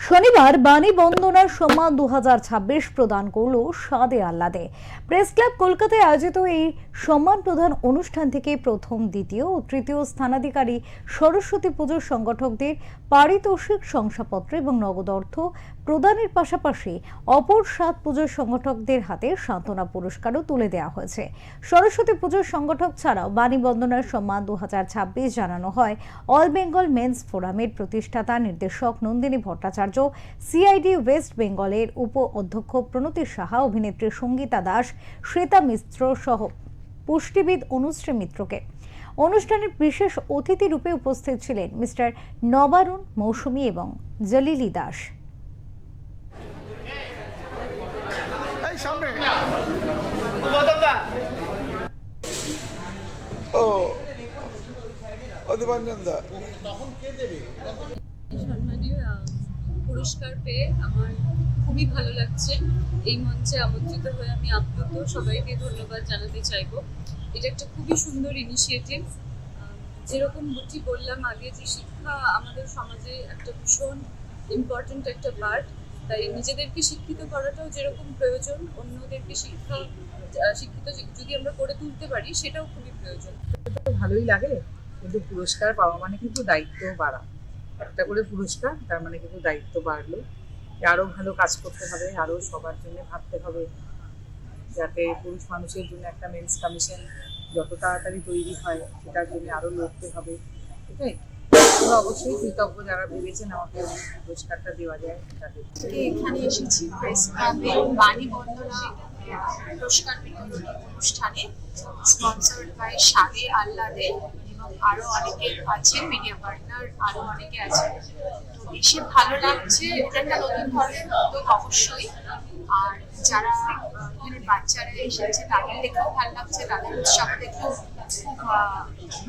শনিবার বাণী বন্দনার সম্মান 2026 প্রদান করল সাদে আহ্লাদে। প্রেস ক্লাব কলকাতায় আয়োজিত এই সম্মান প্রদান অনুষ্ঠান থেকে প্রথম, দ্বিতীয় ও তৃতীয় স্থানাধিকারী সরস্বতী পুজোর সংগঠকদের পারিতোষিক, শংসাপত্র এবং নগদ অর্থ প্রদানের পাশাপাশি অপর 7 পুজোর সংগঠকদের হাতে সান্ত্বনা পুরস্কারও তুলে দেওয়া হয়েছে। সরস্বতী পুজোর সংগঠক ছাড়াও বাণী বন্দনার সম্মান 2026 জানানো হয় অল বেঙ্গল মেন্স ফোরামের প্রতিষ্ঠাতা নির্দেশক নন্দিনী ভট্টাচার্য, সিআইডি ওয়েস্ট বেঙ্গলের উপ অধ্যক্ষ প্রণতি সাহা, অভিনেত্রী সঙ্গীতা দাস, শ্বেতা মিশ্র সহ পুষ্টিবিদ অনুশ্রী মিত্রকে। অনুষ্ঠানের বিশেষ অতিথি রূপে উপস্থিত ছিলেন মিস্টার নবারুণ মৌসুমী এবং জলিলি দাস। পুরস্কার পেয়ে আমার খুবই ভালো লাগছে। এই মঞ্চে আমন্ত্রিত হয়ে আমি আপ্লুত, সবাইকে ধন্যবাদ জানাতে চাইবো। এটা একটা খুবই সুন্দর ইনিশিয়েটিভ। যেরকম বুটি বললাম আগে, যে শিক্ষা আমাদের সমাজে একটা ভীষণ ইম্পর্টেন্ট একটা পার্ট, তাই নিজেদেরকে শিক্ষিত করাটাও যেরকম প্রয়োজন, অন্যদেরকে শিক্ষিত যদি আমরা করে তুলতে পারি সেটাও খুবই প্রয়োজন। ভালোই লাগে, কিন্তু পুরস্কার পাওয়া মানে কিন্তু দায়িত্ব বাড়া। একটা করে পুরস্কার, তার মানে কিন্তু দায়িত্ব বাড়লো। আরো ভালো কাজ করতে হবে, আরো সবার জন্য ভাবতে হবে, যাতে পুরুষ মানুষের জন্য একটা মেন্স কমিশন যত তাড়াতাড়ি তৈরি হয় সেটার জন্য আরো লড়তে হবে। এটাই অবশ্যই কৃতজ্ঞ যারা ভেবেছেন আমাকে পুরস্কারটা দেওয়া যায় তাদের। এখানে এসেছি প্রেস ক্লাবে বাণী বন্দনা পুরস্কার বিতরণী অনুষ্ঠানে, স্পন্সর্ড বাই সাদে আহ্লাদে, এবং আরো অনেকে আছেন, মিডিয়া পার্টনার আরো অনেকে আছেন। তো এসে ভালো লাগছে, এটা একটা নতুন ধরনের উদ্যোগ অবশ্যই। আর যারা এখানে বাচ্চারা এসেছে তাদের দেখেও ভালো লাগছে, তাদের উৎসাহ দেখেও খুব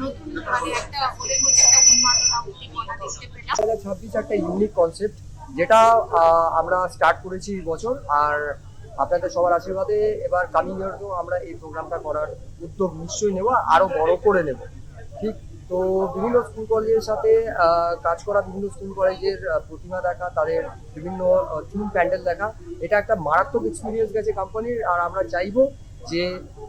নতুন, মানে একটা ওদের মধ্যে একটা উন্মাদনা, উদ্দীপনা দেখতে পেলাম। 2026 একটা ইউনিক কনসেপ্ট যেটা আমরা স্টার্ট করেছি এই বছর, আর আপনাদের সবার আশীর্বাদে এবার কামিং ইয়ারও আমরা এই প্রোগ্রামটা করার উদ্যোগ নিশ্চয়ই নেব, আরো বড় করে নেব। ঠিক তো বিভিন্ন স্কুল কলেজের সাথে কাজ করা, বিভিন্ন স্কুল কলেজের প্রতিমা দেখা, তাদের বিভিন্ন থিম প্যান্ডেল দেখা, এটা একটা মারাত্মক এক্সপিরিয়েন্স গেছে কোম্পানির। আর আমরা চাইবো যে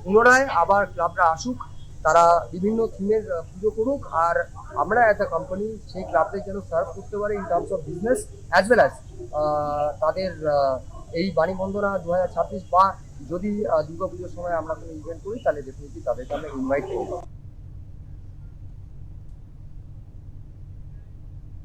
পুনরায় আবার ক্লাবরা আসুক, তারা বিভিন্ন থিমের পুজো করুক, আর আমরা অ্যাজ আ কোম্পানি সেই ক্লাবদের যেন সার্ভ করতে পারে in terms of business as well as তাদের এই বাণী বন্দনা 2026, বা যদি দুর্গাপুজোর সময় আমরা কোনো ইভেন্ট করি তাহলে ডেফিনেটলি তাদেরকে আমরা ইনভাইট করবো।